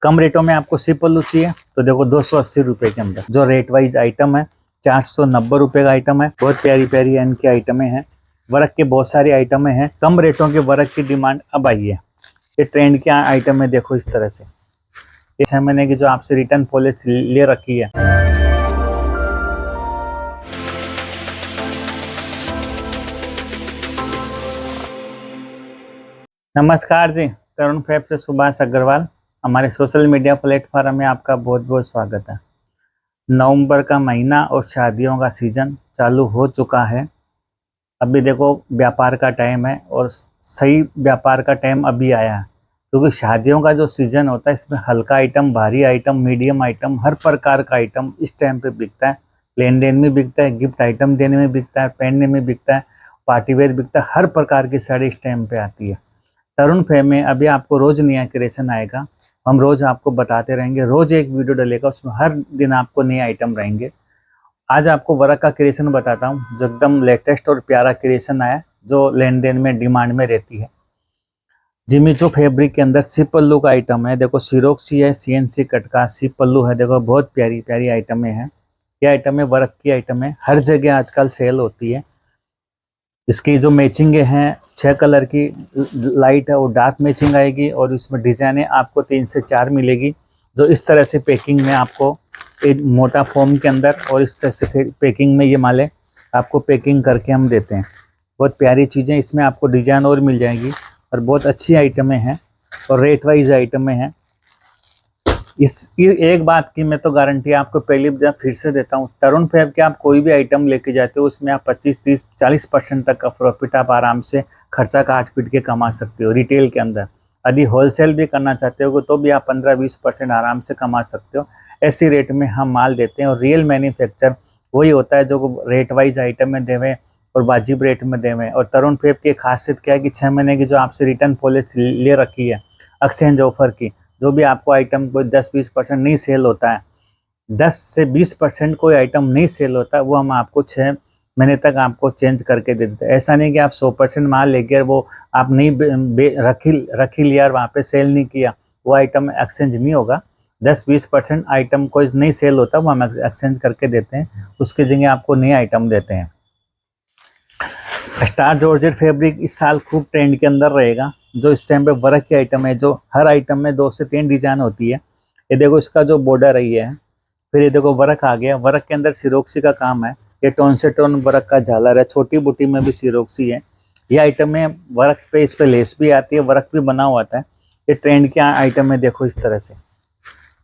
कम रेटों में आपको सी पल्लू चाहिए तो देखो 280 रुपये के अंदर जो रेट वाइज आइटम है। 490 रुपये का आइटम है। बहुत प्यारी प्यारी इनकी आइटमें हैं। वर्क के बहुत सारी आइटमें हैं। कम रेटों के वर्क की डिमांड अब आई है। ये ट्रेंड के आइटम है। देखो इस तरह से ये 6 महीने की जो आपसे रिटर्न पॉलिसी ले रखी है। नमस्कार जी, तरुण फैब से सुभाष अग्रवाल। हमारे सोशल मीडिया प्लेटफॉर्म में आपका बहुत बहुत स्वागत है। नवंबर का महीना और शादियों का सीज़न चालू हो चुका है। अभी देखो व्यापार का टाइम है और सही व्यापार का टाइम अभी आया है, क्योंकि शादियों का जो सीज़न होता है इसमें हल्का आइटम, भारी आइटम, मीडियम आइटम, हर प्रकार का आइटम इस टाइम पे बिकता है। लेन देन में बिकता है, गिफ्ट आइटम देने में बिकता है, पहनने में बिकता है, पार्टीवेयर बिकता है। हर प्रकार की साड़ी इस टाइम पे आती है। तरुण फैब में अभी आपको रोज़ नया क्रिएशन आएगा। हम रोज़ आपको बताते रहेंगे, रोज़ एक वीडियो डलेगा, उसमें हर दिन आपको नए आइटम रहेंगे। आज आपको वर्क का क्रिएशन बताता हूँ जो एकदम लेटेस्ट और प्यारा क्रिएशन आया, जो लेन देन में डिमांड में रहती है। जिमीचू फैब्रिक के अंदर सी पल्लू का आइटम है। देखो सिरोक्सी है, CNC कट का सी पल्लू है। देखो बहुत प्यारी प्यारी आइटमें हैं। ये आइटमें वर्क की आइटम है। हर जगह आजकल सेल होती है। इसकी जो मैचिंग है 6 कलर की लाइट है और डार्क मैचिंग आएगी, और इसमें डिजाइने आपको 3 से 4 मिलेगी। जो इस तरह से पैकिंग में आपको एक मोटा फॉर्म के अंदर और इस तरह से पैकिंग में ये माले आपको पैकिंग करके हम देते हैं। बहुत प्यारी चीज़ें इसमें आपको डिजाइन और मिल जाएगी और बहुत अच्छी आइटमें हैं और रेट वाइज आइटमें हैं। एक बात की मैं तो गारंटी आपको पहली बार फिर से देता हूँ, तरुण फैब के आप कोई भी आइटम लेके जाते हो उसमें आप 25, 30, 40% तक का प्रॉफिट आप आराम से खर्चा काट पीट के कमा सकते हो रिटेल के अंदर। यदि होलसेल भी करना चाहते हो तो भी आप 15-20% आराम से कमा सकते हो। ऐसी रेट में हम माल देते हैं और रियल मैन्युफैक्चर वही होता है जो रेट वाइज आइटम में देवें और वाजिब रेट में देवें। और तरुण फैब की खासियत क्या है कि 6 महीने की जो आपसे रिटर्न पॉलिसी ले रखी है एक्सचेंज ऑफर की, जो भी आपको आइटम कोई 10-20% नहीं सेल होता है, 10 से 20% कोई आइटम नहीं सेल होता है, वो हम आपको 6 महीने तक आपको चेंज करके दे देते हैं। ऐसा नहीं कि आप 100% माल लेकर वो आप नहीं रखी लिया और वहाँ पे सेल नहीं किया, वो आइटम एक्सचेंज नहीं होगा। 10-20% आइटम कोई नहीं सेल होता, वो हम एक्सचेंज करके देते हैं, उसकी जगह आपको नए आइटम देते हैं। स्टार जॉर्जेट फैब्रिक इस साल खूब ट्रेंड के अंदर रहेगा। जो इस टाइम पे वर्क की आइटम है, जो हर आइटम में 2 से 3 डिजाइन होती है। ये देखो इसका जो बॉर्डर है ये है, फिर ये देखो वर्क आ गया। वर्क के अंदर सिरोक्सी का काम है। ये टोन से टोन वर्क का झालर है। छोटी बूटी में भी सिरोक्सी है। ये आइटम में वर्क पे इस पे लेस भी आती है, वर्क भी बना हुआ है। ये ट्रेंड के आइटम है। देखो इस तरह से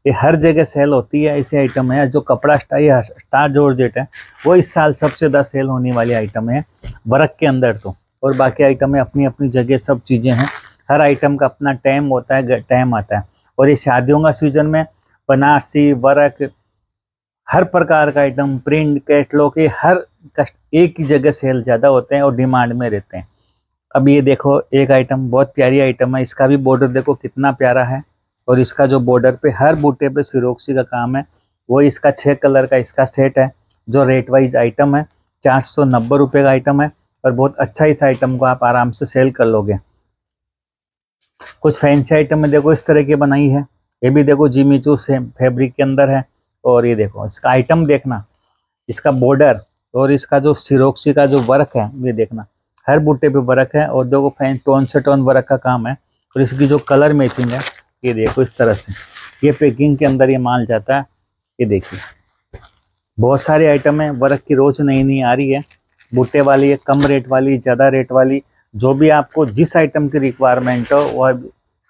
ये हर जगह सेल होती है। ऐसी आइटम है जो कपड़ा स्टार जॉर्जेट है, वो इस साल सबसे ज़्यादा सेल होने वाली आइटम है वर्क के अंदर तो। और बाकी आइटम में अपनी अपनी जगह सब चीज़ें हैं। हर आइटम का अपना टाइम होता है, टाइम आता है। और ये शादियों का सीजन में बनारसी वर्क हर प्रकार का आइटम, प्रिंट, कैटलॉग, ये हर एक ही जगह सेल ज़्यादा होते हैं और डिमांड में रहते हैं। अब ये देखो एक आइटम बहुत प्यारी आइटम है। इसका भी बॉर्डर देखो कितना प्यारा है, और इसका जो बॉर्डर पे हर बूटे पे सिरोक्सी का काम है। वो इसका 6 कलर का इसका सेट है, जो रेट वाइज आइटम है। 490 रुपये का आइटम है और बहुत अच्छा इस आइटम को आप आराम से सेल कर लोगे। कुछ फैंसी आइटम में देखो इस तरह की बनाई है। ये भी देखो जिमीचू से फैब्रिक के अंदर है। और ये देखो इसका आइटम देखना, इसका बॉर्डर और इसका जो सिरोक्सी का जो वर्क है ये देखना, हर बूटे पे वर्क है। और देखो फैन टोन से टोन वर्क का काम है। और इसकी जो कलर मैचिंग है ये देखो इस तरह से ये पैकिंग के अंदर ये माल जाता है। ये देखिए बहुत सारी आइटम है। वर्क की रोज नई नई आ रही है, बूटे वाली है, कम रेट वाली, ज़्यादा रेट वाली। जो भी आपको जिस आइटम की रिक्वायरमेंट हो वह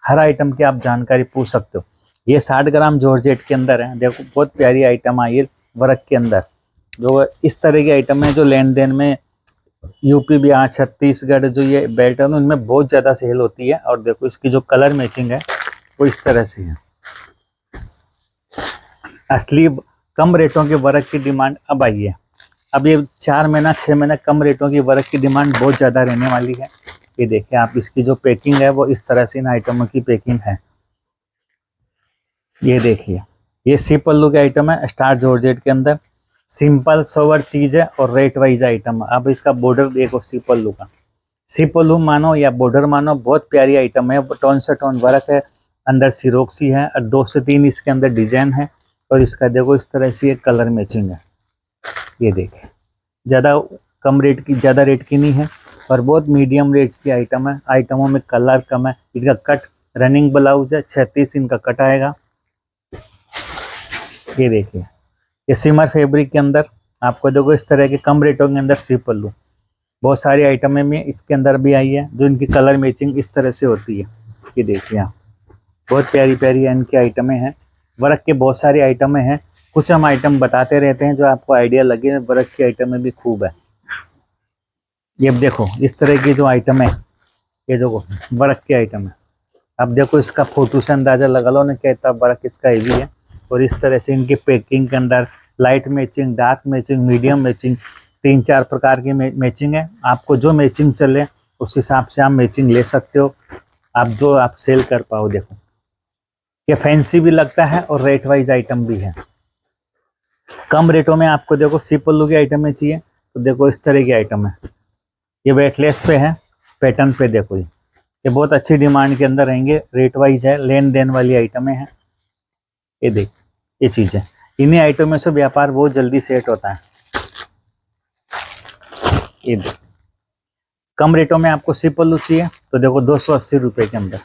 हर आइटम की आप जानकारी पूछ सकते हो। ये 60 ग्राम जॉर्जेट के अंदर है। देखो बहुत प्यारी आइटम आई है वर्क के अंदर। जो इस तरह की आइटम है जो लेन देन में यूपी, बिहार, छत्तीसगढ़ जो ये बेल्ट है उनमें बहुत ज़्यादा सेल होती है। और देखो इसकी जो कलर मैचिंग है वो इस तरह से है। असली कम रेटों के वर्क की डिमांड अब आई है। अब ये 4 महीना 6 महीना कम रेटों की वर्क की डिमांड बहुत ज़्यादा रहने वाली है। ये देखिए आप, इसकी जो पैकिंग है वो इस तरह से इन आइटमों की पैकिंग है। ये देखिए ये सी पल्लू के आइटम है स्टार जॉर्जेट के अंदर। सिंपल सोवर चीज़ है और रेट वाइज आइटम है। अब इसका बॉर्डर देखो सी पल्लू का, सी पल्लू मानो या बॉर्डर मानो, बहुत प्यारी आइटम है। टोन से टोन वर्क है, अंदर सिरोक्सी है और 2 से 3 इसके अंदर डिजाइन है। और इसका देखो इस तरह से ये कलर मैचिंग है। ये देखिए ज़्यादा कम रेट की, ज़्यादा रेट की नहीं है और बहुत मीडियम रेट्स की आइटम है। आइटमों में कलर कम है। इनका कट रनिंग ब्लाउज है, 36 इनका कट आएगा। ये देखिए ये सिमर फैब्रिक के अंदर आपको देखो इस तरह के कम रेटों के अंदर सी पल्लू। बहुत सारी आइटमें में इसके अंदर भी आई है जो इनकी कलर मैचिंग इस तरह से होती है। ये देखिए आप, बहुत प्यारी प्यारी इनकी आइटमें हैं। वर्क के बहुत सारी आइटमें हैं। कुछ हम आइटम बताते रहते हैं जो आपको आइडिया लगे। वर्क की आइटमें भी खूब है। ये देखो इस तरह की जो आइटम है, ये जो वर्क की आइटम है, अब देखो इसका फोटो से अंदाजा लगा लो ना क्या इतना वर्क इसका हेवी है। और इस तरह से इनकी पैकिंग के अंदर light matching, dark matching, medium matching, 3-4 प्रकार की मैचिंग है। आपको जो मैचिंग चले उस हिसाब से आप मैचिंग ले सकते हो, आप जो आप सेल कर पाओ। देखो ये फैंसी भी लगता है और रेट वाइज आइटम भी है। कम रेटों में आपको देखो सी पल्लू की आइटम में चाहिए तो देखो इस तरह की आइटम है। ये वेटलेस पे है, पैटर्न पे देखो ये बहुत अच्छी डिमांड के अंदर रहेंगे। रेट वाइज है, लेन देन वाली आइटमें हैं। ये देख ये चीज़ है, इन्हीं आइटमों से व्यापार बहुत जल्दी सेट होता है। ये देख कम रेटों में आपको सी पल्लू चाहिए तो देखो 280 रुपये के अंदर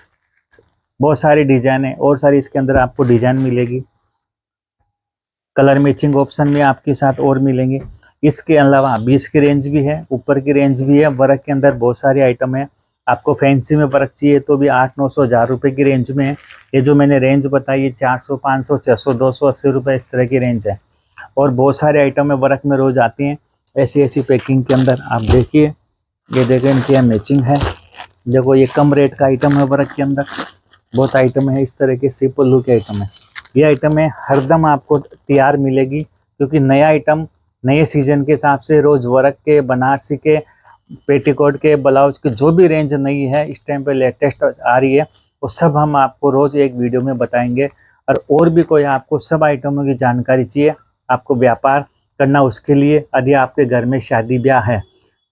बहुत सारी डिजाइन है। और सारी इसके अंदर आपको डिजाइन मिलेगी। कलर मैचिंग ऑप्शन भी आपके साथ और मिलेंगे। इसके अलावा 20 की रेंज भी है, ऊपर की रेंज भी है। वर्क के अंदर बहुत सारी आइटम है। आपको फैंसी में वर्क चाहिए तो भी 800-900 1000 रुपये की रेंज में है। ये जो मैंने रेंज बताई है 400, 500, 600, 280 रुपये इस तरह की रेंज है। और बहुत सारे आइटम है वर्क में रोज आती हैं ऐसी ऐसी पैकिंग के अंदर। आप देखिए ये देखें इनकी यह मैचिंग है। देखो ये कम रेट का आइटम है वर्क के अंदर। बहुत आइटम है इस तरह के सी पल्लू के आइटम है। ये आइटम है हरदम आपको तैयार मिलेगी क्योंकि नया आइटम नए सीजन के हिसाब से रोज वर्क के, बनारसी के, पेटीकोट के, ब्लाउज के जो भी रेंज नई है इस टाइम पे लेटेस्ट आ रही है वो सब हम आपको रोज एक वीडियो में बताएंगे। और भी कोई आपको सब आइटमों की जानकारी चाहिए, आपको व्यापार करना, उसके लिए यदि आपके घर में शादी ब्याह है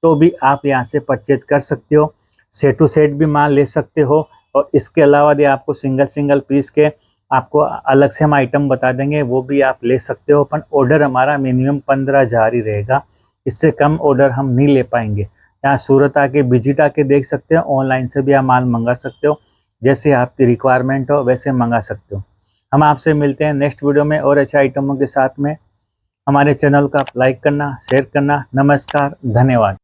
तो भी आप यहाँ से परचेज कर सकते हो। सेट टू सेट भी माल ले सकते हो। और इसके अलावा यदि आपको सिंगल सिंगल पीस के आपको अलग से हम आइटम बता देंगे वो भी आप ले सकते हो। पर ऑर्डर हमारा मिनिमम 15,000 ही रहेगा, इससे कम ऑर्डर हम नहीं ले पाएंगे। यहाँ सूरत आके विजिट आके देख सकते हो। ऑनलाइन से भी आप माल मंगा सकते हो, जैसे आपकी रिक्वायरमेंट हो वैसे मंगा सकते हो। हम आपसे मिलते हैं नेक्स्ट वीडियो में और अच्छे आइटमों के साथ में। हमारे चैनल को आप लाइक करना, शेयर करना। नमस्कार, धन्यवाद।